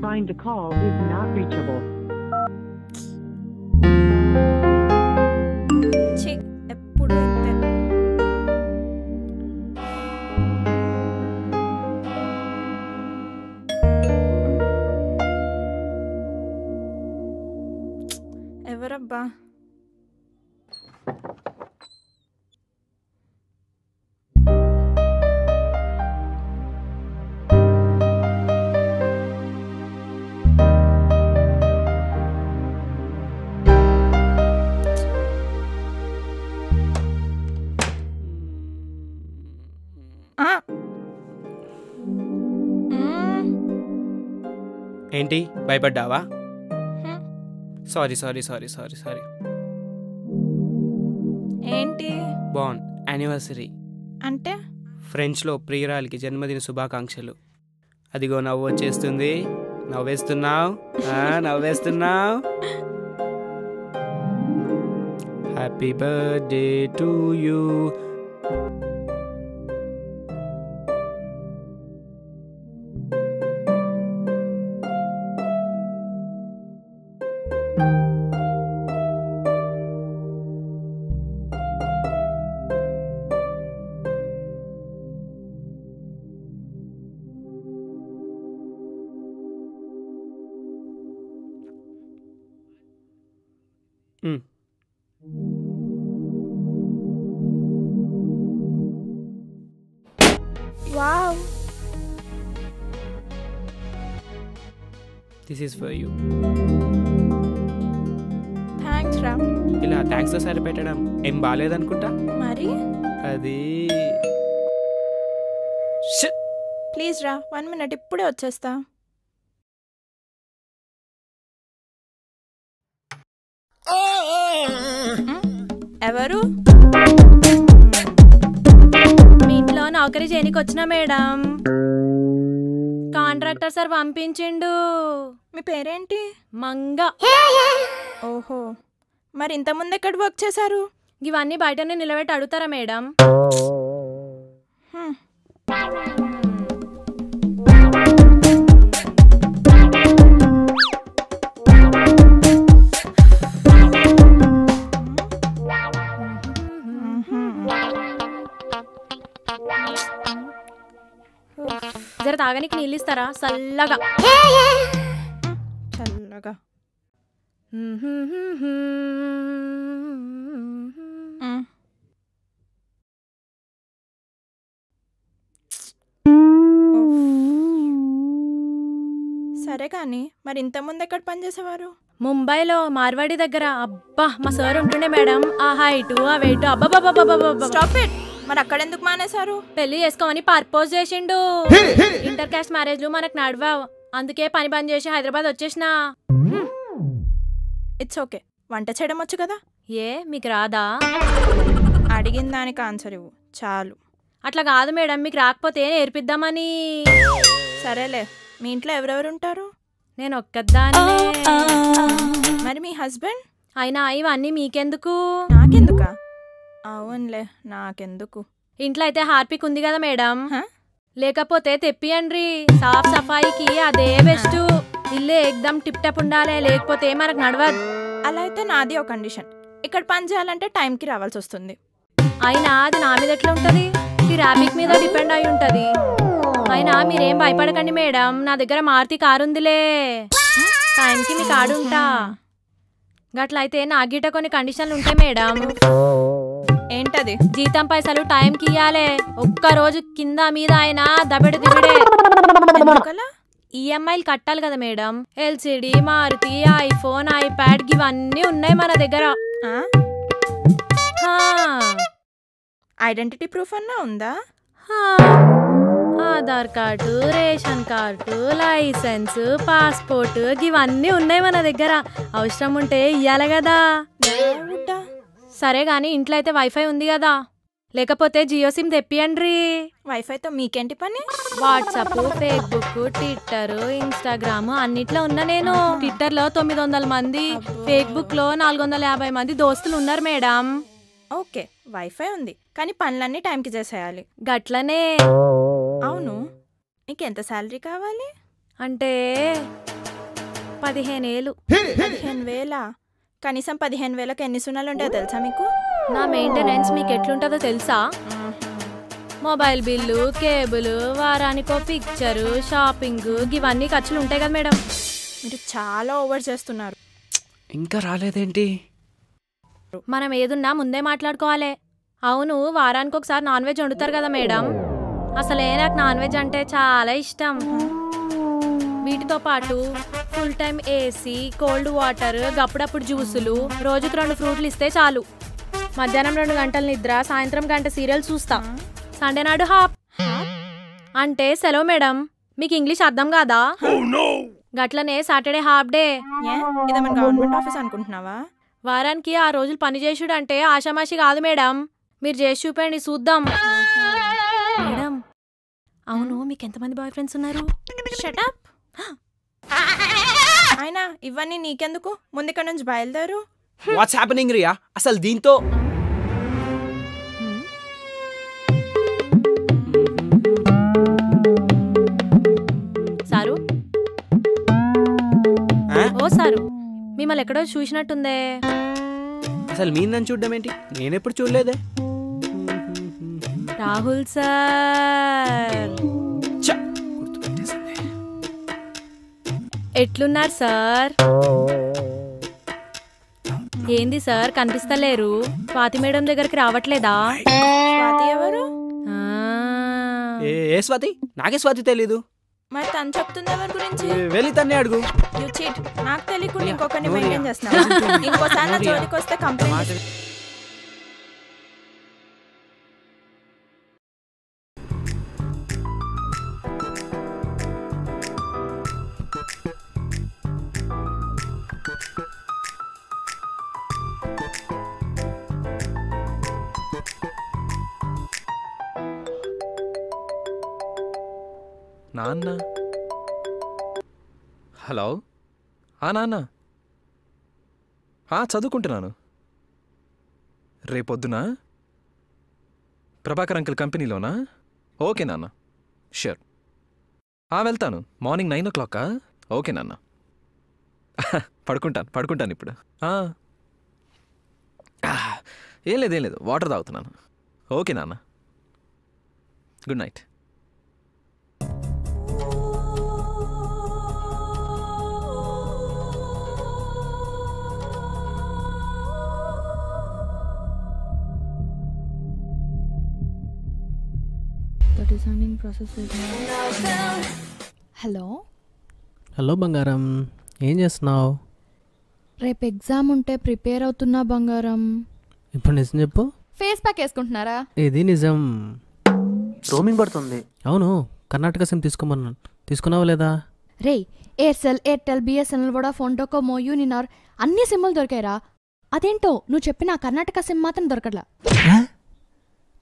Trying to call is not reachable. ఎప్పుడు ఇంతే. ఎవరబ్బా? ఏంటి భయపడ్డావా? Sorry sorry sorry sorry sorry. ఏంటి బాన్ యానివర్సరీ అంటే? ఫ్రెంచ్లో ప్రియురాలికి జన్మదిన శుభాకాంక్షలు. అదిగో నవ్వు వచ్చేస్తుంది. నవ్వేస్తున్నావు నవ్వేస్తున్నావు. Happy birthday to you. Wow, this is for you. Thanks రా. ఇలా థ్యాంక్స్తో సరిపెట్టడం ఏం బాగాలేదనుకుంటా. మరి అది ప్లీజ్ రా, 1 minute ఇప్పుడే వచ్చేస్తా. ఎవరు? మీ ఇంట్లో నౌకరీ చేయనికి వచ్చినా మేడం. కాంట్రాక్టర్ సార్ పంపించిండు. మీ పేరేంటి? మంగ. ఓహో, మరి ఇంతకుముందు ఎక్కడ వర్క్ చేశారు? ఇవన్నీ బయటనే నిలబెట్టి అడుగుతారా మేడం? జర తాగనికి నీళ్ళు ఇస్తారా? చల్లగా చల్లగా. సరే కానీ మరి ఇంతకుముందు ఎక్కడ పనిచేసేవారు? ముంబైలో మార్వాడి దగ్గర. అబ్బా మా సార్ ఉంటుండే మేడం. ఆ హైటు ఆ వెయిట్ అబ్బాబాబాబాబా. Stop it. మరి అక్కడ ఎందుకు మానేశారు? పెళ్లి చేసుకోమని పర్పోజ్ చేసిండు. ఇంటర్ కాస్ట్ మ్యారేజ్లు మనకు నడవావు, అందుకే పని బంద్ చేసి హైదరాబాద్ వచ్చేసిన. It's okay. వంట చేయడం వచ్చు కదా? ఏ మీకు రాదా? అడిగిన దానికి ఆన్సర్ ఇవ్వు చాలు. అట్లా కాదు మేడం, మీకు రాకపోతే నేర్పిద్దామని. సరేలే. మీ ఇంట్లో ఎవరెవరు ఉంటారు? నేను ఒక్కదాన్నే. మరి మీ హస్బెండ్? అయినా ఇవన్నీ మీకెందుకు? నాకెందుకా? అవునులే, నాకెందుకు. ఇంట్లో అయితే హార్పిక్ ఉంది కదా మేడం, లేకపోతే తెప్పియండ్రి. సాఫ్ సఫాయికి అదే బెస్ట్. ఇల్లే ఎక్దమ్ టిప్ టప్ ఉండాలి, లేకపోతే మనకు నడవదు. అలా అయితే నాది ఒక కండిషన్. ఇక్కడ పని చేయాలంటే టైంకి రావాల్సి వస్తుంది. అయినా అది నా మీద ఎట్లా ఉంటుంది? ట్రాఫిక్ మీద డిపెండ్ అయి ఉంటది. అయినా మీరేం భయపడకండి మేడం, నా దగ్గర మారుతి కారు ఉందిలే. టైంకి మీ కాడు ఉంటా. గట్లయితే నా గిట్ట కొన్ని కండిషన్లు ఉంటాయి మేడం. ఏంటది? జీతం పైసలు టైంకి ఇయ్యాలే. ఒక్కరోజు కింద మీద అయినా దబెడు దిబిడే. ఈఎంఐలు కట్టాలి కదా madam. LCD, Maruti, iPhone, iPad ఇవన్నీ ఉన్నాయి మన దగ్గర. ఐడెంటిటీ ప్రూఫ్ అన్నా ఉందా? Aadhaar card, ration card, licence, passport ఇవన్నీ ఉన్నాయి మన దగ్గర. అవసరం ఉంటే ఇయ్యాలి కదా. సరే గాని ఇంట్లో అయితే వైఫై ఉంది కదా? లేకపోతే జియో సిమ్ తెప్పియండ్రి. వైఫైతో మీకేంటి పని? వాట్సాప్, ఫేస్బుక్, ట్విట్టర్, ఇన్స్టాగ్రామ్ అన్నిట్లో ఉన్నా నేను. ట్విట్టర్ లో 900 మంది, ఫేస్బుక్ లో 450 మంది దోస్తులు ఉన్నారు మేడం. ఓకే, వైఫై ఉంది కానీ పనులన్నీ టైంకి చేసేయాలి. గట్లనే. అవును, నీకు ఎంత శాలరీ కావాలి? అంటే 15,000. 15,000? కనీసం 15,000కి ఎన్ని సున్నాలు ఉంటాయో తెలుసా మీకు? నా మెయింటెనెన్స్ మీకు ఎట్లుంటుందో తెలుసా? మొబైల్ బిల్లు, కేబుల్, వారానికో పిక్చరు, షాపింగ్, ఇవన్నీ ఖర్చులు ఉంటాయి కదా మేడం. మీరు చాలా ఓవర్ చేస్తున్నారు. ఇంకా రాలేదేంటి? మనం ఏదున్నా ముందే మాట్లాడుకోవాలి. అవును, వారానికి ఒకసారి నాన్ వెజ్ వండుతారు కదా మేడం. అసలే నాకు నాన్ వెజ్ అంటే చాలా ఇష్టం. వీటితో పాటు full time AC, cold water, గప్పుడప్పుడు జ్యూసులు, రోజుకు 2 ఫ్రూట్లు ఇస్తే చాలు. మధ్యాహ్నం 2 గంటల నిద్ర, సాయంత్రం గంట సీరియల్ చూస్తా. సండే నాడు హాఫ్ అంటే సెలవు మేడం. మీకు ఇంగ్లీష్ అర్థం కాదా? గట్లనే సాటర్డే హాఫ్ డే. ఇదేమన్నా గవర్నమెంట్ ఆఫీస్ అనుకుంటున్నావా? వారానికి 6 రోజులు పని చేసుడు అంటే ఆషామాషి కాదు మేడం. మీరు చేసి చూపండి చూద్దాం. మేడం, అవును మీకు ఎంతమంది బాయ్ ఫ్రెండ్స్ ఉన్నారు? షటప్. అయినా ఇవన్నీ నీకెందుకు? ముందు ఇక్కడ నుంచి బయలుదేరు. What's happening Riya? అసలు దీంతో సారు, ఓ సారు, మిమ్మల్ని ఎక్కడో చూసినట్టుందే. అసలు మీ నన్ను చూడడం ఏంటి? నేనెప్పుడు చూడలేదే. రాహుల్ సార్ ఎట్లున్నారు సార్? ఏంది సార్ కనిపిస్తలేరు? స్వాతి మేడం దగ్గరికి రావట్లేదా? స్వాతి ఎవరు? ఏ స్వాతి? నాకే స్వాతి తెలీదు. మరి తను చెప్తుంది ఎవరి గురించి? వెళ్ళి తన్నే అడుగు. You cheat. నాకు తెలియకుండా ఇంకొకరిని మెయింటైన్ చేస్తున్నావా? ఇంకోసారి నా జోలికి వస్తే కంప్లైంట్. నాన్న, హలో. నాన్న చదువుకుంటున్నాను. రేపొద్దున ప్రభాకర్ అంకుల్ కంపెనీలోనా? ఓకే నాన్న, ష్యూర్. వెళ్తాను. Morning 9 o'clock. ఓకే నాన్న. పడుకుంటాను ఇప్పుడు. ఏం లేదు, వాటర్ తాగుతున్నాను. ఓకే నాన్న, గుడ్ నైట్. హలో హలో బంగారం, ఏం చేస్తున్నావు? రేపు ఎగ్జామ్ ఉంటే ప్రిపేర్ అవుతున్నా బంగారం. ఇప్పుడు నిజం చెప్పు. ఫేస్ ప్యాక్ వేసుకుంటున్నారా? ఇది నిజం. రోమింగ్ పడుతుంది. అవును, కర్ణాటక సిమ్ తీసుకోమన్నాను. తీసుకున్నావా లేదా? రే, Aircel, Airtel, BSNL, Vodafone, Docomo, Uninor అన్ని సిమ్లు దొరికాయిరా. అదేంటో నువ్వు చెప్పిన కర్ణాటక సిమ్ మాత్రం దొరకట్లా.